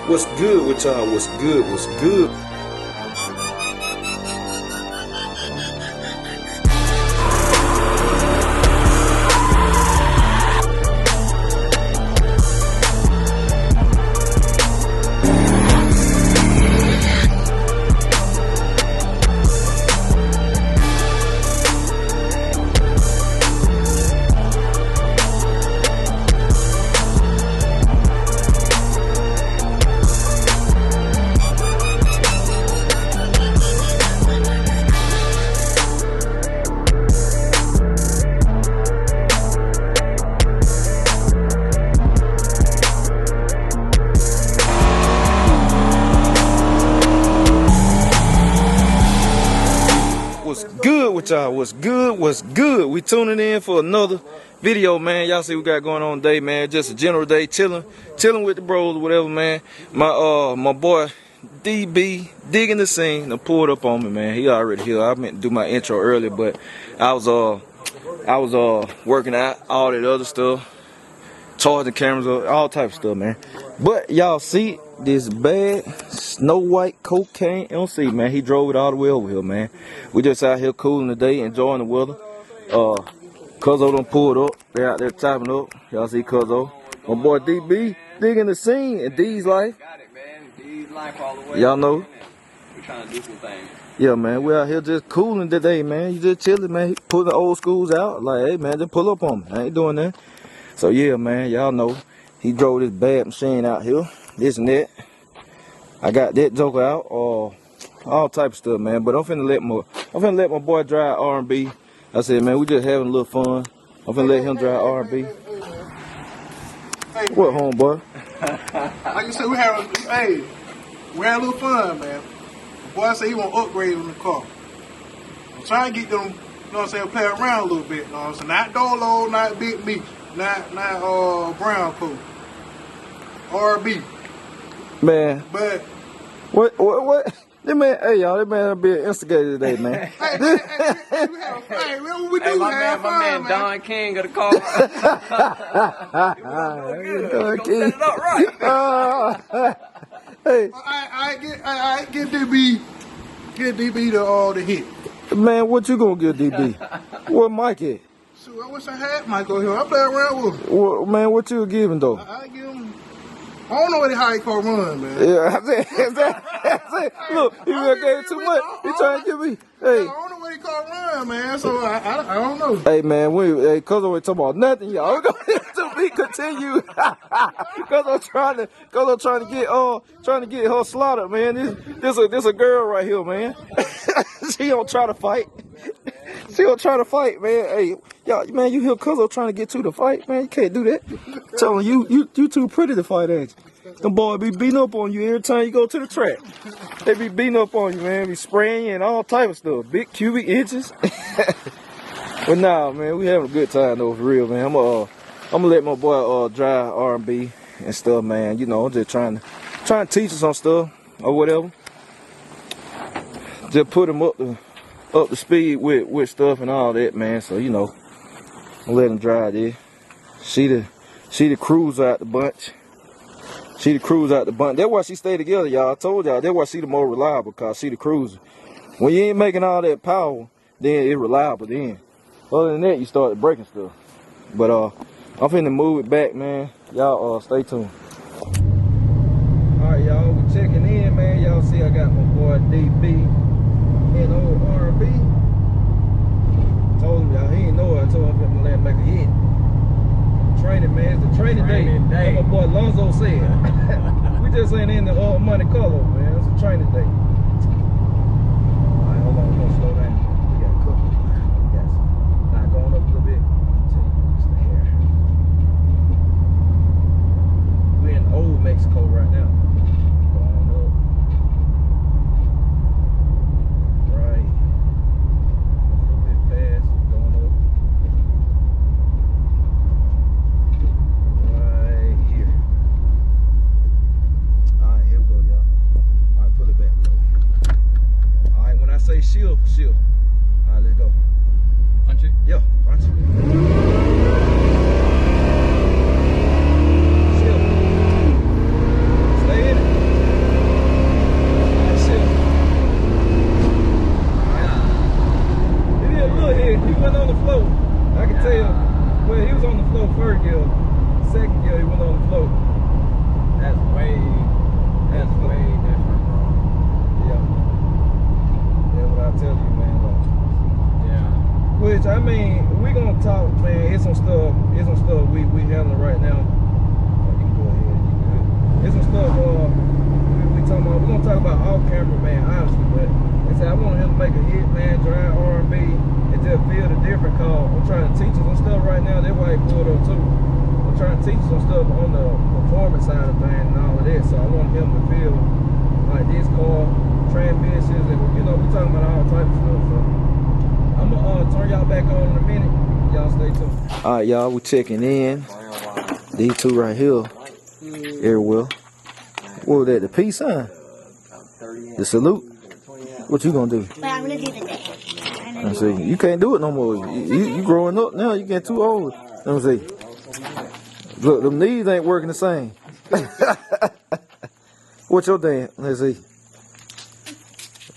What's good with y'all? What's good? What's good? What's good with y'all? What's good? What's good? We tuning in for another video, man. Y'all see what we got going on today, man. Just a general day, chilling with the bros or whatever, man. My boy DB digging the scene. Done pulled up on me, man. He already here. I meant to do my intro earlier, but I was working out all that other stuff, charging cameras up, all type of stuff, man. But y'all see this bad Snow White cocaine MC, man. He drove it all the way over here, man. We just out here cooling today, enjoying the weather. Cuzo done pulled up. They out there chopping up. Y'all see Cuzo. My boy DB digging the scene in D's life. Got it, man. D's life all the way. Y'all know. We trying to do some things. Yeah, man. We out here just cooling today, man. You just chilling, man. He pulling the old schools out. Like, hey, man, just pull up on me. I ain't doing that. So yeah, man. Y'all know. He drove this bad machine out here. This and that. I got that joker out, all type of stuff, man. But I'm finna let my boy drive R&B. I said, man, we just having a little fun. I'm finna let him drive R&B. Hey, what, homeboy? Like you said, we had a little fun, man. The boy said he want to upgrade on the car. I'm trying to get them, you know what I'm saying, play around a little bit, you know what I'm saying? Not Dolo, not Big Meat, not Brown Coat. R&B. Man. But what? That man, hey y'all, that man be an instigator today, man. Hey, what we do? My man Don King of the car. Don King. Hey. I give DB the hit. Man, what you gonna give DB? What Mike at? So I wish I had Mike over here. I play around with him. Well, man, what you giving though? I give him. I don't know how he call run, man. Yeah, I said, look, he gave too much. He trying to give me. Hey. I don't know what he call run, man. So I don't know. Hey, man, Cuzo ain't talking about nothing, y'all. We're going to be continue. Cuzo trying to get her slaughtered, man. This a girl right here, man. She don't try to fight. She don't try to fight, man. Hey, y'all, man, you hear Cuzo trying to get you to fight, man? You can't do that. Tell him you too pretty to fight, ain't you? Them boys be beating up on you every time you go to the track. They be beating up on you, man. Be spraying you and all type of stuff. Big cubic inches. But nah, man, we having a good time though, for real, man. I'm gonna let my boy drive R&B and stuff, man. You know, I'm just trying to teach him some stuff or whatever. Just put him up to speed with stuff and all that, man. So you know, I'll let him drive there. She the cruiser out the bunch. She the cruiser out the bunch. That's why she stay together, y'all. I told y'all that's why she the more reliable, cause she the cruiser. When you ain't making all that power, then it's reliable then. Other than that, you start breaking stuff. But I'm finna move it back, man. Y'all stay tuned. Alright, y'all, we checking in, man. Y'all see I got my boy DB in old R&B. Told him, y'all, he ain't know it. I told him I'm gonna let him make a hit. Training, man. It's the training day. Like my boy Lonzo said. We just ain't in the money color, man. It's a training day. Alright, hold on. We're gonna slow down. We got a couple. We got some. Not going up a little bit. Stay here. We're in old Mexico right now. Going up. Right. A little bit fast. Going up. Right here. Alright, here we go, y'all. Alright, pull it back. Alright, when I say shield. Alright, let's go. Punch it? Yeah, punch it. Shield. Stay in it. about off camera, man, honestly, but they said I want him to make a hit, man, drive R&B, and just feel the different call. I'm trying to teach him some stuff right now. That's why he pulled up too. I'm trying to teach him some stuff on the performance side of things and all of that. So I want him to feel like this car, transmissions, and you know, we talking about all types of stuff. So I'm gonna turn y'all back on in a minute. Y'all stay tuned. All right, y'all, we checking in. These two right here, very well. What was that? The peace sign? The salute? What you gonna do? But I'm gonna do the dance. Let's see. You can't do it no more. You growing up now. You getting too old. Let me see. Look, them knees ain't working the same. What's your dance? Let's see.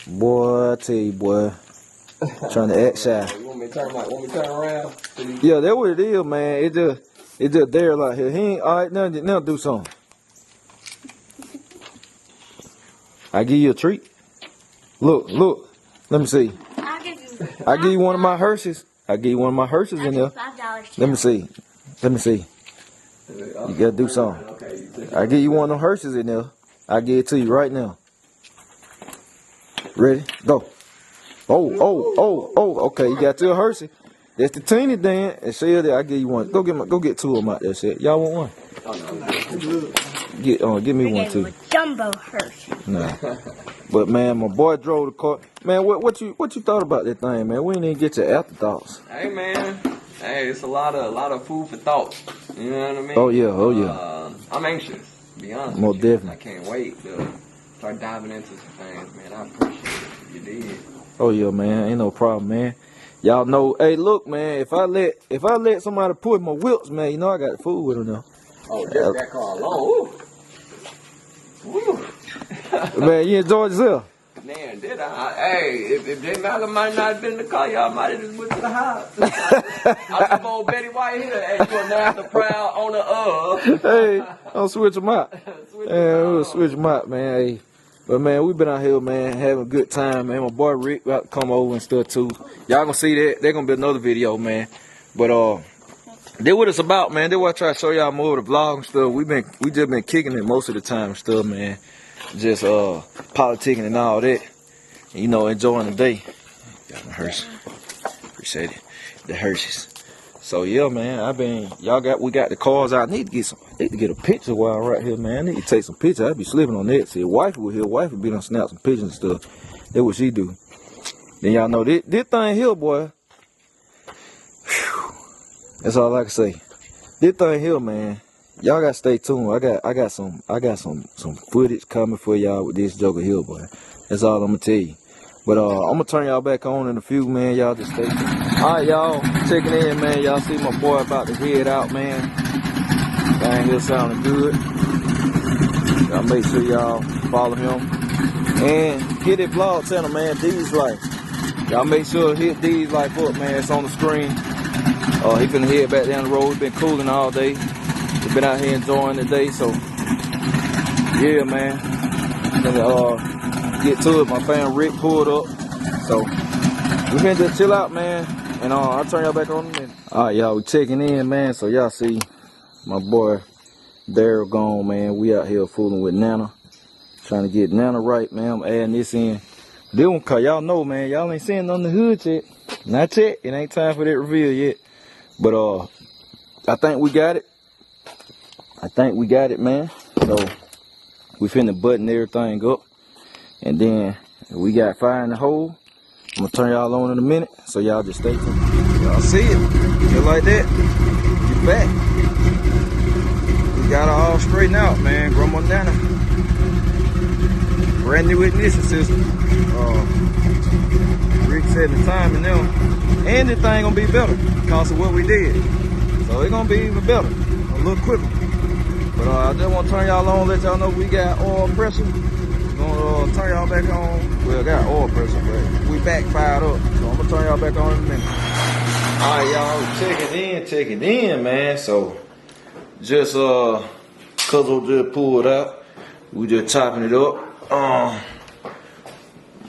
Boy, I tell you, boy. Trying to act shy. You want me to turn around? Yeah, that's what it is, man. It just there like here. He ain't all right. Now do something. I give you a treat. Look. Let me see. I give you one of my Hershey's. I give you one of my Hershey's in there. Let me see. You gotta do something. I give you one of them Hershey's in there. I give it to you right now. Ready? Go. Oh. Okay, you got your Hershey. That's the teeny Dan. And shell there. I give you one. Go get two of them out there. Shit. Y'all want one? Give me one too. Jumbo Hershey. Nah. But man, my boy drove the car. Man, what you thought about that thing, man? We didn't even get your afterthoughts. Hey man, it's a lot of food for thought. You know what I mean? Oh yeah. I'm anxious, to be honest. Most with you. definitely. I can't wait to start diving into some things, man. I appreciate it. You did. Oh yeah, man. Ain't no problem, man. Y'all know. Hey, look, man. If I let somebody put my whips, man, you know I got the food with them now. Oh, just that car alone. Woo. Man, you enjoyed yourself. Man, did I? Hey, if JMalcom might not have been in the car, y'all might have just went to the house. I was old Betty White here. Hey, you are now the proud owner of. Hey, I'll switch them out. We'll switch them out, man. Hey. But man, we been out here, man, having a good time, man. My boy Rick about to come over and stuff too. Y'all gonna see that. There's gonna be another video, man. But that's what it's about, man. That's what I try to show y'all more of the vlog and stuff. We just been kicking it most of the time and stuff, man. Just politicking and all that. And, you know, enjoying the day. Got my Hershey. Appreciate it. The Hershey's. So yeah, man, we got the cars out. I need to get a picture while I'm right here, man. I need to take some pictures. I be slipping on that. See, wifey was here. Wifey be done snap some pictures and stuff. That's what she do. Then y'all know this thing here, boy. Whew. That's all I can say. This thing here, man. Y'all gotta stay tuned. I got some footage coming for y'all with this joker here, boy. That's all I'm gonna tell you. But I'm gonna turn y'all back on in a few, man. Y'all just stay tuned. Alright, y'all, checking in, man. Y'all see my boy about to head out, man. Thing here sounding good. Y'all make sure y'all follow him. And hit that vlog channel, man. D's Life. Y'all make sure to hit D's Life up, man. It's on the screen. He finna head back down the road. We've been cooling all day. We've been out here enjoying the day, so yeah, man. Gonna get to it. My fan Rick pulled up, so we been just chill out, man. And I'll turn y'all back on in a minute. All right, y'all, we checking in, man. So y'all see my boy Daryl gone, man. We out here fooling with Nana, trying to get Nana right, man. I'm adding this in. This one, cause y'all know, man. Y'all ain't seen on the hood yet. Not yet. It ain't time for that reveal yet. But I think we got it. Man. So we finna button everything up, and then we got fire in the hole. I'm gonna turn y'all on in a minute, so y'all just stay tuned. Y'all see it? Just like that. You back. We got it all straightened out, man. Grandma Nana. Brand new ignition system. Rick said the time and them. And this thing gonna be better because of what we did. So it's gonna be even better. A little quicker. But I just want to turn y'all on, let y'all know we got oil pressure. We're gonna turn y'all back on. Well, got oil pressure, but we back fired up. So I'm gonna turn y'all back on in a minute. Alright, y'all, checking in, man. So just Cuzo just pulled out. We just chopping it up.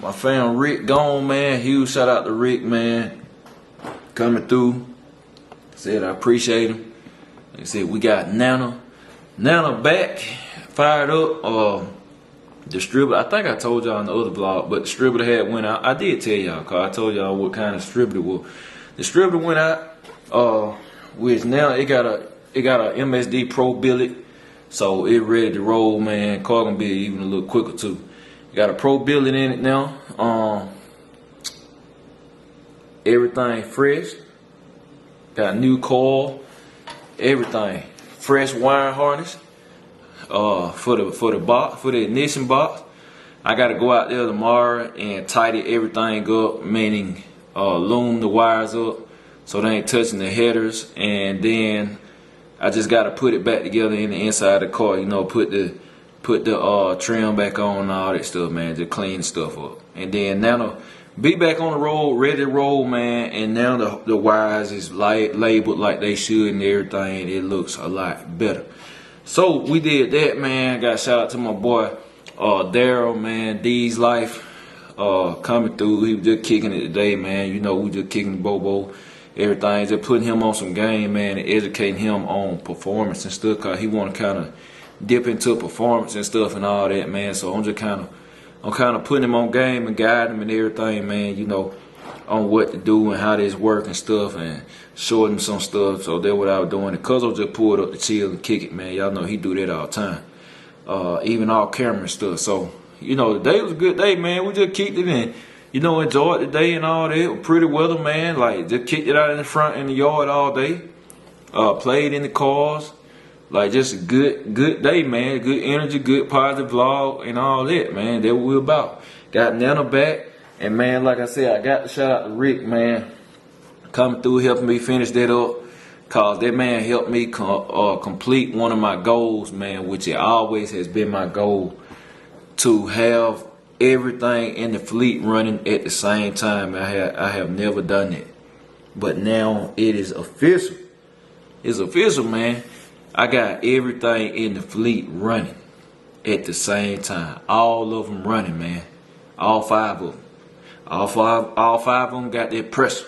My fam Rick gone, man. Huge shout out to Rick, man. Coming through. Said I appreciate him. Like I said, we got Nana back, fired up. distributor, I think I told y'all in the other vlog, but distributor had went out. I did tell y'all, cause I told y'all what kind of distributor was. Distributor went out, which now it got a MSD Pro billet, so it ready to roll, man. Car gonna be even a little quicker too. Got a Pro billet in it now. Everything fresh. Got new coil, everything. Fresh wire harness. For the ignition box. I gotta go out there tomorrow and tidy everything up, meaning loom the wires up so they ain't touching the headers, and then I just gotta put it back together in the inside of the car, you know, put the trim back on and all that stuff, man, just clean stuff up. And then now be back on the road, ready to roll, man, and now the wires is labeled like they should and everything. It looks a lot better. So we did that, man. Got a shout out to my boy Daryl, man. D's Life coming through. He was just kicking it today, man. You know, we just kicking the bobo. Everything, just putting him on some game, man, and educating him on performance and stuff, cause he want to kind of dip into performance and stuff and all that, man. So I'm kind of putting him on game and guiding him and everything, man. You know, on what to do and how this work and stuff, and showing him some stuff. So that's what I was doing. And Cuzo just pulled up to chill and kick it, man. Y'all know he do that all the time. Even off camera and stuff. So, you know, the day was a good day, man. We just kicked it in. You know, enjoyed the day and all that. Pretty weather, man. Like, just kicked it out in the front in the yard all day. Played in the cars. Like, just a good day, man. Good energy, good positive vlog and all that, man. That's what we're about. Got Nana back. And, man, like I said, I got to shout out to Rick, man. Coming through, helping me finish that up. Cause that man helped me complete one of my goals, man, which it always has been my goal, to have everything in the fleet running at the same time. I have never done it, but now it is official. It's official, man. I got everything in the fleet running at the same time. All of them running, man. All five of them. All five of them got that pressure.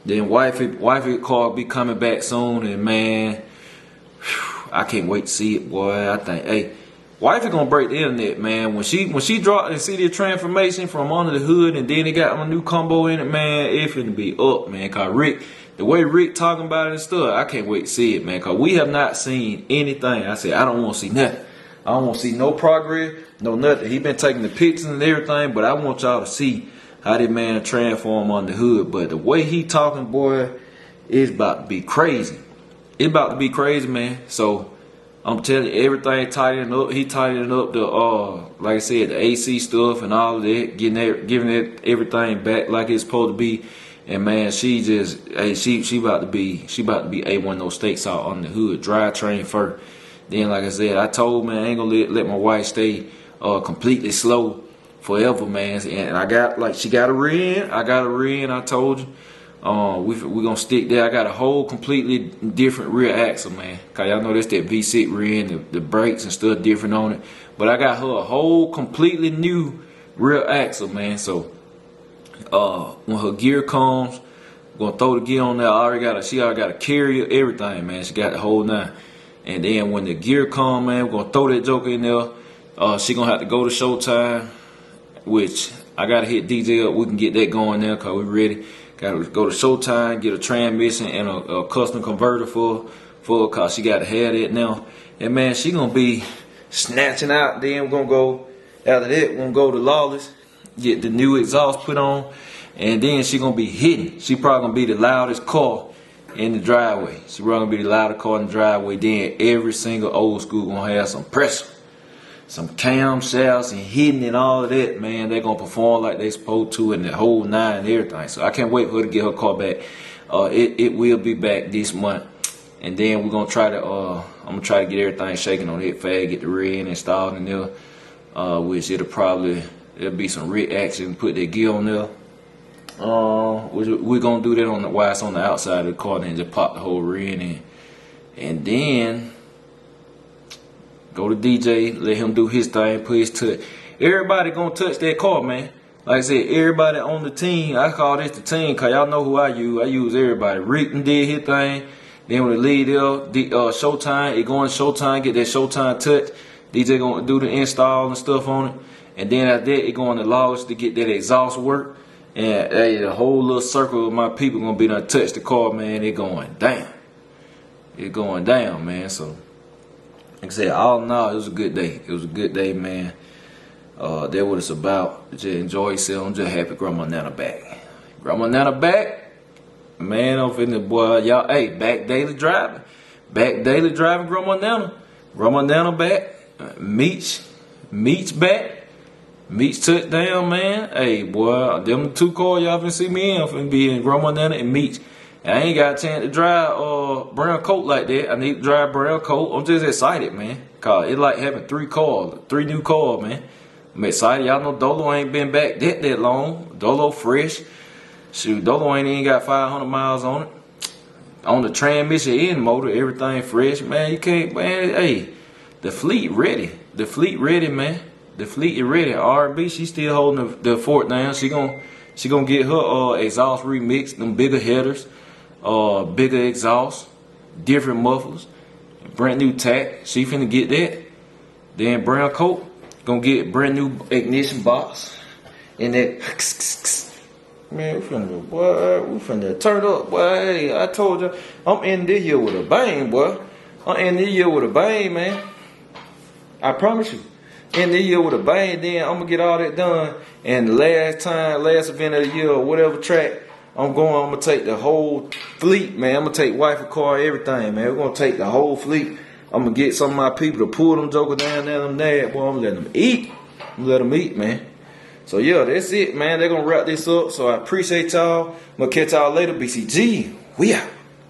Then wifey car be coming back soon, and man, I can't wait to see it, boy. I think, hey, wifey gonna break the internet, man. When she drop and see the transformation from under the hood, and then it got a new combo in it, man, it finna be up, man. Cause Rick, the way Rick talking about it and stuff, I can't wait to see it, man. Cause we have not seen anything. I said I don't want to see nothing. I don't want to see no progress, no nothing. He been taking the pictures and everything, but I want y'all to see how that man transform on the hood. But the way he talking, boy, it's about to be crazy. It's about to be crazy, man. So I'm telling you, everything tightening up. He tightening up the like I said, the AC stuff and all of that, giving it everything back like it's supposed to be. And man, she just, hey, she about to be A1 no steaks out on the hood, drivetrain first. Then like I said, I told, man, I ain't gonna let my wife stay completely slow forever, man. And I got, like, she got a rear end. I got a rear end, I told you. We gonna stick there. I got a whole completely different rear axle, man. Cause y'all know that's that V6 rear end, the brakes and stuff different on it. But I got her a whole completely new rear axle, man. So when her gear comes, I'm gonna throw the gear on there. She already got a carrier, everything, man. She got the whole nine. And then when the gear come, man, we're gonna throw that joker in there. She gonna have to go to Showtime, which I gotta hit DJ up. We can get that going there, cause we ready. Gotta go to Showtime, get a transmission and a custom converter for cause she gotta have that now. And man, she gonna be snatching out. Then we're gonna go, after that, we're gonna go to Lawless, get the new exhaust put on, and then she gonna be hitting. She probably gonna be the loudest car in the driveway. She probably gonna be the loudest car in the driveway. Then every single old school gonna have some pressure, some camshafts and hitting and all of that, man. They gonna perform like they supposed to, and the whole nine and everything. So I can't wait for her to get her car back. It will be back this month, and then we're gonna try to I'm gonna try to get everything shaking on it fast, get the rear end installed in there, which there'll be some rear action, put that gear on there. We're gonna do that on the while it's on the outside of the car, and then just pop the whole rear end in, and then go to DJ, let him do his thing, put his touch. Everybody gonna touch that car, man. Like I said, everybody on the team. I call this the team, cause y'all know who I use. I use everybody. Rick did his thing. Then when the lead Showtime, it going Showtime, get that Showtime touch. DJ gonna do the install and stuff on it, and then after that, it gonna allow us to get that exhaust work. And hey, the whole little circle of my people gonna be done touch the car, man. It going down. It going down, man. So, like I said, all in all, it was a good day. It was a good day, man. That's what it's about. Just enjoy yourself. I'm just happy Grandma Nana back. Grandma Nana back. Man, I'm finna, boy, y'all, hey, back daily driving. Back daily driving Grandma Nana. Grandma Nana back. Meech back. Meech touchdown, man. Hey, boy, them 2 cars y'all finna see me in. I'm finna be in Grandma Nana and Meech. And I ain't got a chance to drive brown coat like that. I need to drive brown coat. I'm just excited, man. Cause it like having 3 new cars, man. I'm excited. Y'all know Dolo ain't been back that long. Dolo fresh. Shoot, Dolo ain't even got 500 miles on it. On the transmission and motor, everything fresh, man. You can't, man. Hey, the fleet ready. The fleet ready, man. The fleet is ready. R&B, she still holding the fort down. She gonna get her exhaust remixed, them bigger headers, bigger exhaust, different mufflers, brand new tack. She finna get that. Then brown coat, gonna get brand new ignition box. And that man, we finna turn up, boy. Hey, I told you, I'm in this year with a bang, boy. I'm in this year with a bang, man. I promise you. In the year with a bang, then I'm gonna get all that done. And the last event of the year, or whatever track I'm gonna take the whole fleet, man. I'm gonna take wife a car, everything, man. We're gonna take the whole fleet. I'm gonna get some of my people to pull them jokers down there, them dad, boy. I'm gonna let them eat. I'm gonna let them eat, man. So yeah, that's it, man. They're gonna wrap this up. So I appreciate y'all. I'm gonna catch y'all later. BCG, we out.